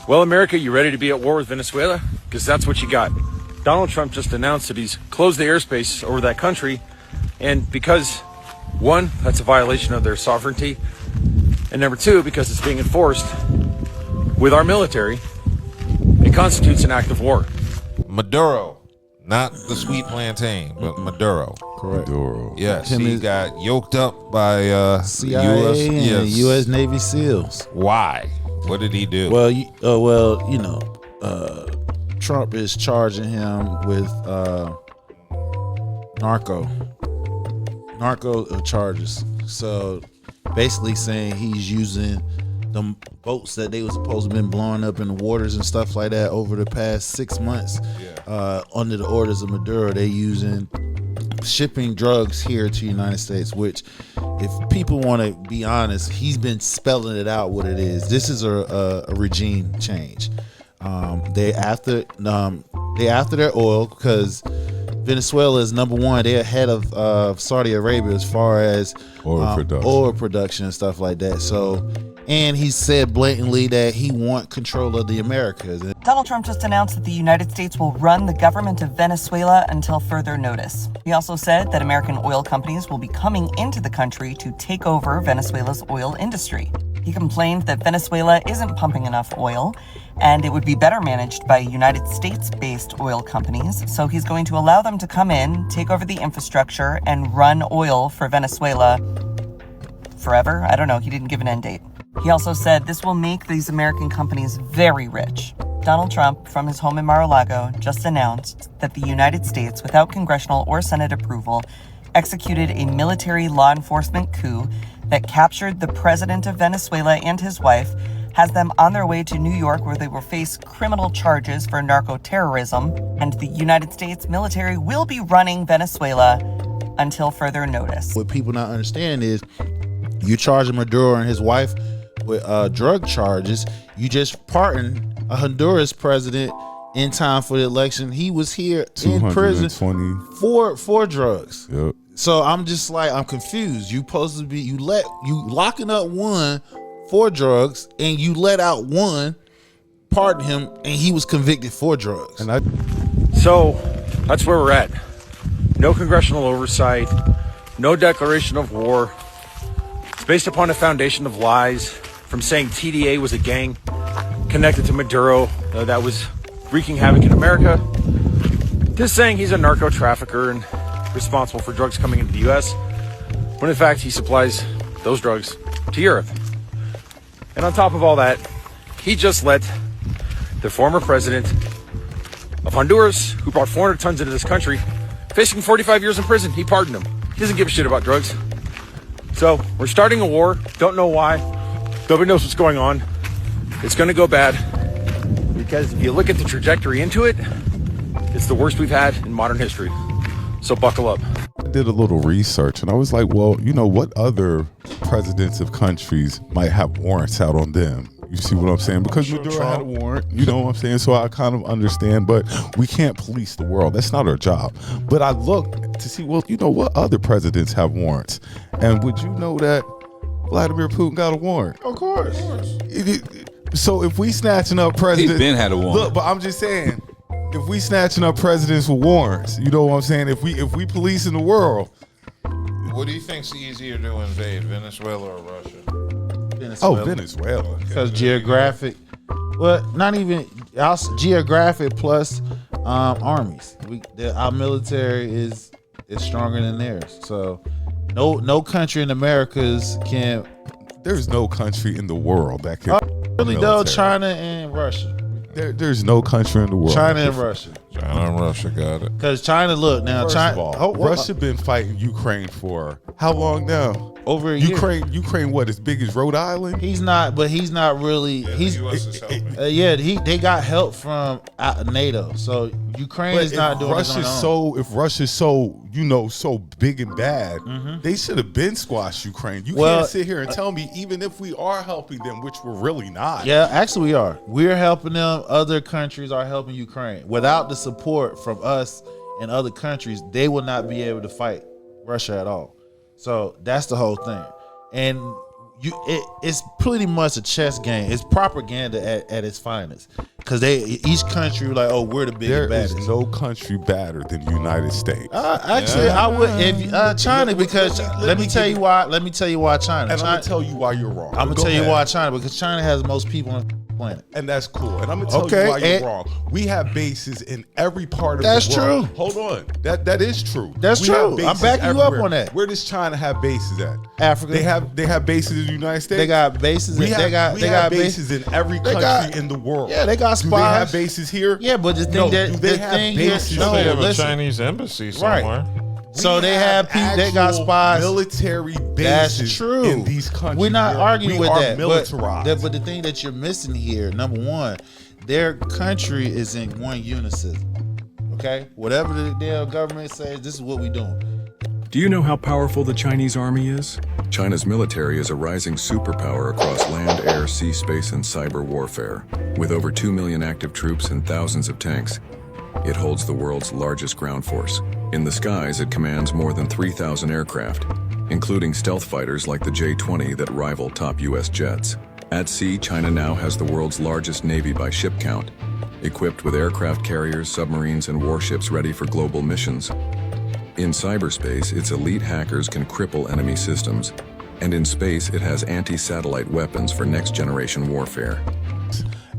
Well, America, you ready to be at war with Venezuela? Because that's what you got. Donald Trump just announced that he's closed the airspace over that country. And because, one, that's a violation of their sovereignty. And number two, because it's being enforced with our military, it constitutes an act of war. Maduro, not the sweet plantain, but Maduro. Correct. Maduro. Yes, he got yoked up by CIA and U.S. Navy SEALs. Why? What did he do? Well, Trump is charging him with narco charges. So basically saying he's using the boats that they were supposed to have been blowing up in the waters and stuff like that over the past 6 months. Under the orders of Maduro, they're using shipping drugs here to the United States, which, if people want to be honest, he's been spelling it out what it is. This is a regime change. They after their oil, because Venezuela is number one. They're ahead of Saudi Arabia as far as oil production and stuff like that. So, and he said blatantly that he wants control of the Americas. Donald Trump just announced that the United States will run the government of Venezuela until further notice. He also said that American oil companies will be coming into the country to take over Venezuela's oil industry. He complained that Venezuela isn't pumping enough oil, and it would be better managed by United States-based oil companies, so he's going to allow them to come in, take over the infrastructure, and run oil for Venezuela forever? I don't know. He didn't give an end date. He also said this will make these American companies very rich. Donald Trump, from his home in Mar-a-Lago, just announced that the United States, without congressional or Senate approval, executed a military law enforcement coup that captured the president of Venezuela and his wife, has them on their way to New York, where they will face criminal charges for narco-terrorism, and the United States military will be running Venezuela until further notice. What people not understand is you charging Maduro and his wife with drug charges. You just pardoned a Honduras president in time for the election. He was here in prison for drugs. Yep. So I'm just like, I'm confused. You supposed to be, you locking up one for drugs, and you let out one, pardon him, and he was convicted for drugs. So that's where we're at. No congressional oversight, no declaration of war. It's based upon a foundation of lies, from saying TDA was a gang connected to Maduro that was wreaking havoc in America, to saying he's a narco trafficker and responsible for drugs coming into the U.S., when in fact he supplies those drugs to Europe. And on top of all that, he just let the former president of Honduras, who brought 400 tons into this country, facing 45 years in prison, he pardoned him. He doesn't give a shit about drugs. So we're starting a war. Don't know why. Nobody knows what's going on. It's going to go bad, because if you look at the trajectory into it, it's the worst we've had in modern history. So buckle up. I did a little research and I was like, well, you know, what other presidents of countries might have warrants out on them? You see what I'm saying? Because Maduro had a warrant, you know what I'm saying? So I kind of understand, but we can't police the world. That's not our job. But I looked to see, well, you know, what other presidents have warrants? And would you know that Vladimir Putin got a warrant? Of course. So if we snatching up presidents, he's been had a warrant. Look, but I'm just saying, if we snatching up presidents with warrants, you know what I'm saying? If we policing the world, What do you think's easier to invade, Venezuela or Russia? Venezuela. Oh, Venezuela. Because geographic, well, not even geographic plus armies. Our military is stronger than theirs. So no country in the Americas can. There's no country in the world that can. Really though, China and Russia. There's no country in the world. China and Russia. China and Russia got it. Because China, look now, First China. of all, Russia been fighting Ukraine for how long now? Over a year. Ukraine, what, as big as Rhode Island? He's not really. Yeah, he's the US is helping. they got help from NATO. So Ukraine is not doing it on its own. If Russia's so big and bad, they should have been squashed Ukraine. You can't sit here and tell me, even if we are helping them, which we're really not. Yeah, actually we are. We're helping them. Other countries are helping Ukraine. Without the support from us and other countries, they will not be able to fight Russia at all. So that's the whole thing. And it's pretty much a chess game. It's propaganda at its finest. Because each country like, oh, we're the biggest, baddest. There is no country badder than the United States. Actually, I would if China, because let me tell you why. Let me tell you why China. And I'm gonna tell you why you're wrong. I'm gonna tell you why China, because China has the most people on the planet. And that's cool. And I'm gonna tell you why you're wrong. We have bases in every part of the world. That's true. Hold on. That is true. That's true. I'm backing you up on that. Where does China have bases at? Africa. They have bases in the United States. They got bases. We have bases in every country in the world. Yeah, they got spies. Do they have bases here? Yeah, but the thing do they have bases? They have a Chinese embassy somewhere. So they have people. They got spies. Military bases. That's true. In these countries, we're not arguing with that. Militarized. But the thing that you're missing here, number one, their country is in one unison. Okay, whatever the damn government says, this is what we're doing. Do you know how powerful the Chinese army is? China's military is a rising superpower across land, air, sea, space, and cyber warfare. With over 2 million active troops and thousands of tanks, it holds the world's largest ground force. In the skies, it commands more than 3,000 aircraft, including stealth fighters like the J-20 that rival top U.S. jets. At sea, China now has the world's largest navy by ship count, equipped with aircraft carriers, submarines, and warships ready for global missions. In cyberspace, its elite hackers can cripple enemy systems, and in space, it has anti-satellite weapons for next-generation warfare.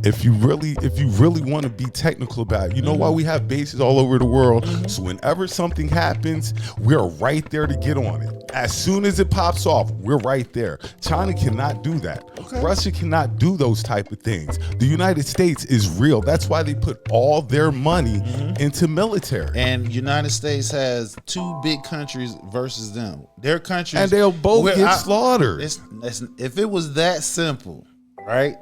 If you really want to be technical about it, you know why we have bases all over the world? So whenever something happens, we're right there to get on it. As soon as it pops off, we're right there. China cannot do that. Okay. Russia cannot do those type of things. The United States is real. That's why they put all their money into military. And United States has two big countries versus them. Their countries, and they'll both get slaughtered. If it was that simple, right?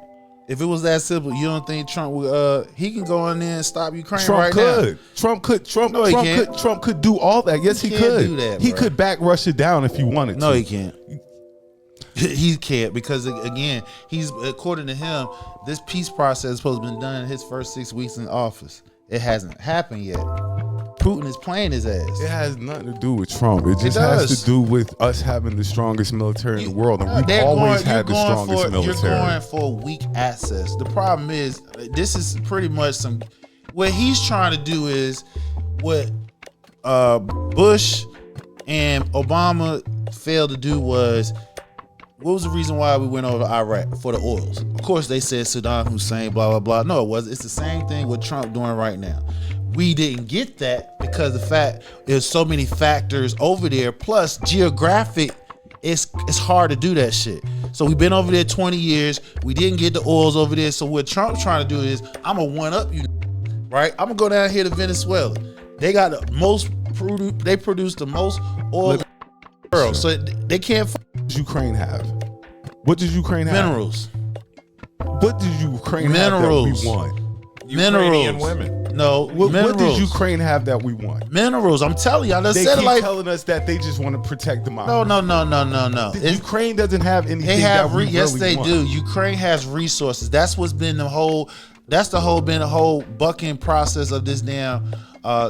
If it was that simple, you don't think Trump would? He can go in there and stop Ukraine right now. Trump could do all that. Yes, he could. Do that, he could back Russia down if he wanted to. No, he can't. He can't, because again, he's, according to him, this peace process is supposed to be done in his first 6 weeks in office. It hasn't happened yet. Putin is playing his ass. It has nothing to do with Trump. It just has to do with us having the strongest military in the world, and we've always had the strongest military. You're going for weak access. The problem is, this is pretty much what he's trying to do is what Bush and Obama failed to do was, what was the reason why we went over to Iraq? For the oils. Of course, they said Saddam Hussein, blah, blah, blah. No, it wasn't. It's the same thing with Trump doing right now. We didn't get that because the fact there's so many factors over there. Plus, geographic, it's hard to do that shit. So we've been over there 20 years. We didn't get the oils over there. So what Trump's trying to do is, I'm going to one-up you, right? I'm going to go down here to Venezuela. They got the most, they produce the most oil in the world. So they can't. What does Ukraine have? What does Ukraine have? Minerals. What does Ukraine have that we want? Ukrainian women. No, what does Ukraine have that we want? Minerals. I'm telling you, I they keep telling us that they just want to protect the mine. No. Ukraine doesn't have anything. They have. That we yes, really they want. do. Ukraine has resources. That's what's been the whole. That's the whole bucking process of this damn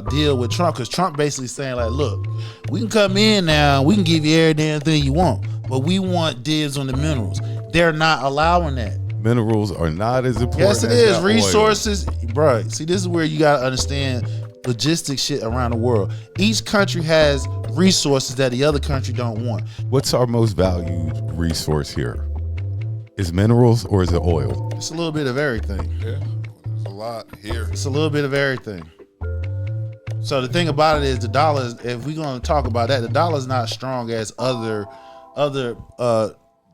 deal with Trump. Because Trump basically saying like, look, we can come in now. We can give you every damn thing you want, but we want dibs on the minerals. They're not allowing that. Minerals are not as important. Yes, it is. Resources, bro. See, this is where you gotta understand logistics shit around the world. Each country has resources that the other country don't want. What's our most valued resource here? Is minerals or is it oil? It's a little bit of everything. Yeah, there's a lot here. It's a little bit of everything. So the thing about it is, the dollar, if we're gonna talk about that, the dollar is not strong as other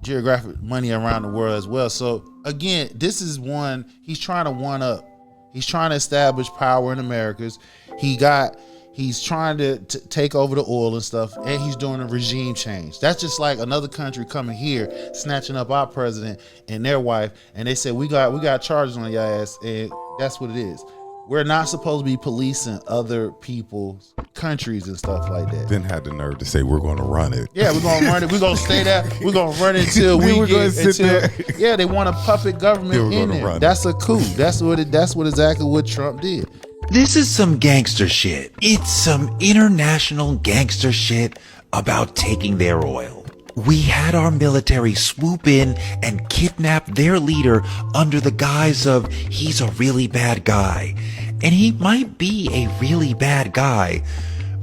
geographic money around the world as well. So again, this is one he's trying to one up. He's trying to establish power in Americas. He's trying to take over the oil and stuff, and he's doing a regime change. That's just like another country coming here, snatching up our president and their wife, and they said we got charges on your ass, and that's what it is. We're not supposed to be policing other people's countries and stuff like that. Then had the nerve to say we're going to run it. Yeah, we're going to run it. We're going to stay there. We're going to run it until we get until. Yeah, they want a puppet government in there. That's a coup. That's exactly what Trump did. This is some gangster shit. It's some international gangster shit about taking their oil. We had our military swoop in and kidnap their leader under the guise of he's a really bad guy. And he might be a really bad guy,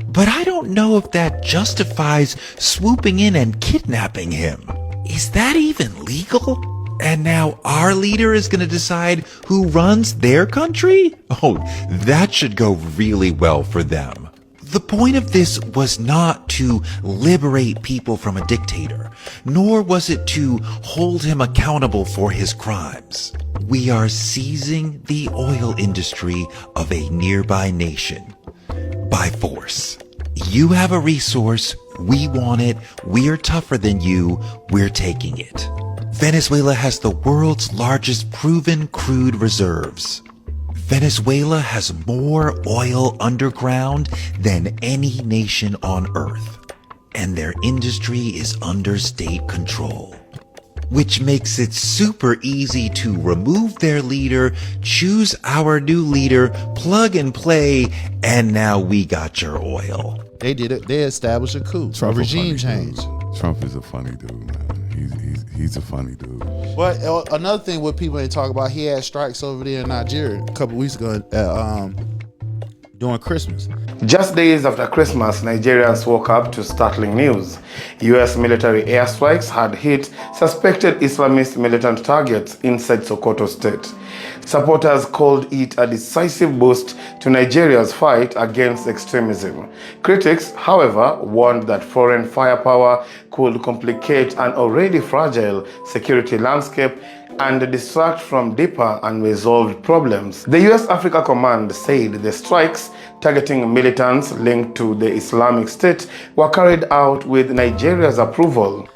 but I don't know if that justifies swooping in and kidnapping him. Is that even legal? And now our leader is going to decide who runs their country? Oh, that should go really well for them. The point of this was not to liberate people from a dictator, nor was it to hold him accountable for his crimes. We are seizing the oil industry of a nearby nation by force. You have a resource, we want it, we're tougher than you, we're taking it. Venezuela has the world's largest proven crude reserves. Venezuela has more oil underground than any nation on earth, and their industry is under state control, which makes it super easy to remove their leader, choose our new leader, plug and play, and now we got your oil. They did it. They established a coup, a regime change. Trump is a funny dude, man. He's a funny dude. But another thing, what people ain't talk about, he had strikes over there in Nigeria a couple weeks ago during Christmas. Just days after Christmas, Nigerians woke up to startling news. U.S. military airstrikes had hit suspected Islamist militant targets inside Sokoto state. Supporters called it a decisive boost to Nigeria's fight against extremism. Critics, however, warned that foreign firepower could complicate an already fragile security landscape and distract from deeper unresolved problems. The U.S. Africa Command said the strikes targeting militants linked to the Islamic State were carried out with Nigeria's approval.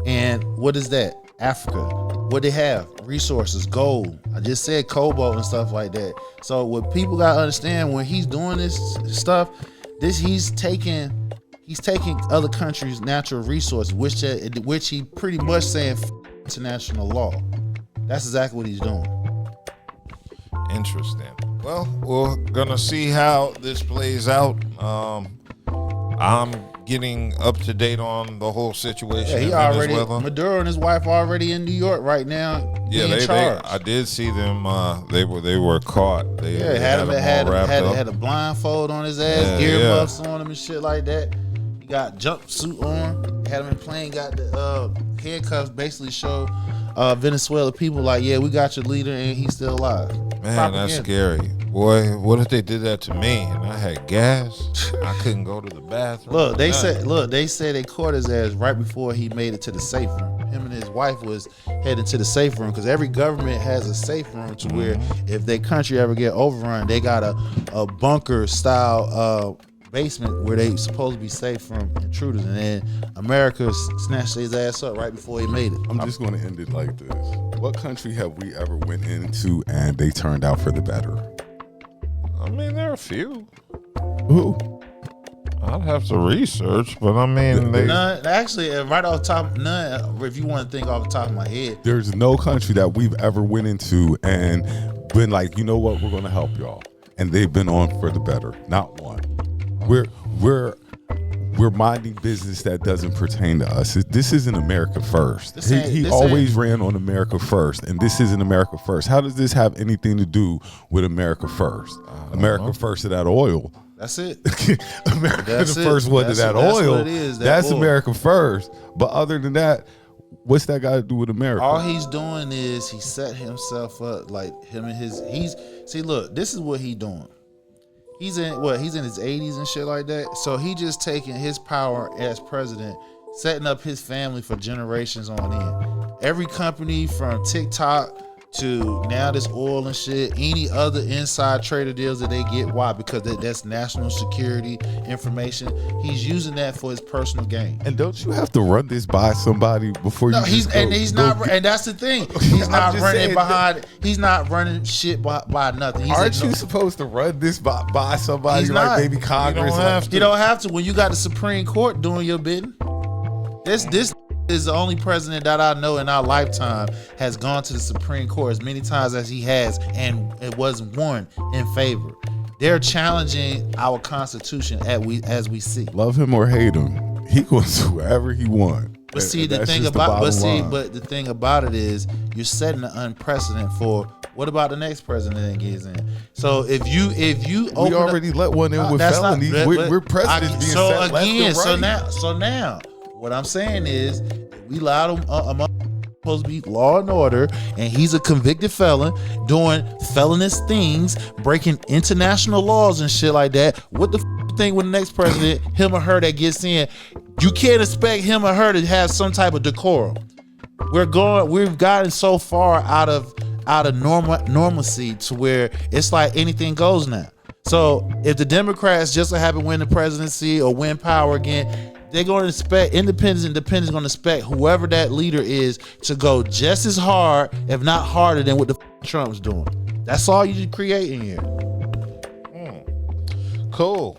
And what is that? Africa. What they have? Resources, gold. I just said cobalt and stuff like that. So what people gotta understand, when he's doing this stuff, he's taking other countries' natural resources, which he pretty much saying international law. That's exactly what he's doing. Interesting. Well, we're gonna see how this plays out. I'm getting up to date on the whole situation. Yeah, in Venezuela. Maduro and his wife are already in New York right now. Yeah, they I did see them. They were caught. They had a blindfold on his ass, earmuffs on him and shit like that. He got jumpsuit on. Had him in plane. Got the handcuffs. Basically show Venezuela people like, yeah, we got your leader and he's still alive. Man, Propaganda. That's scary. Boy, what if they did that to me and I had gas? I couldn't go to the bathroom. Look, they said they caught his ass right before he made it to the safe room. Him and his wife was headed to the safe room because every government has a safe room to where if their country ever get overrun, they got a bunker style basement where they supposed to be safe from intruders, and then America snatched his ass up right before he made it. I'm just going to end it like this. What country have we ever went into and they turned out for the better? I mean, there are a few. Who? I'd have to research, but I mean, none. Actually, right off the top, none. If you want to think off the top of my head, there's no country that we've ever went into and been like, you know what, we're going to help y'all, and they've been on for the better. Not one. We're minding business that doesn't pertain to us. This isn't America first. He always ran on America first, and this isn't America first. How does this have anything to do with America first? America first to that oil. That's it. America the first one to that oil. That's America first. But other than that, what's that got to do with America? All he's doing is he set himself up like him and his. See, look, this is what he doing. He's in his 80s and shit like that. So he just taking his power as president, setting up his family for generations on end. Every company from TikTok to now this oil and shit, any other inside trader deals that they get. Why? Because that's national security information. He's using that for his personal gain. And don't you have to run this by somebody before you? And that's the thing. He's not running behind. He's not running shit by nothing. Aren't you supposed to run this by somebody like maybe Congress? You don't have to when you got the Supreme Court doing your bidding. This is the only president that I know in our lifetime has gone to the Supreme Court as many times as he has, and it wasn't won in favor. They're challenging our Constitution as we see. Love him or hate him, he goes wherever he wants. But see, And the that's thing just the about bottom line. but the thing about it is you're setting an unprecedented for what about the next president that gets in? So if you We already let one in with that's not- felonies. but- We're presidents being so set left again, and right. so now, what I'm saying is we allow them supposed to be law and order, and he's a convicted felon doing felonious things, breaking international laws and shit like that. What the thing with the next president, him or her that gets in, you can't expect him or her to have some type of decorum. We've gotten so far out of normalcy to where it's like anything goes now. So if the Democrats just so happen to win the presidency or win power again, they're going to expect independents going to expect whoever that leader is to go just as hard, if not harder, than what the Trump's doing. That's all you creating here. Cool.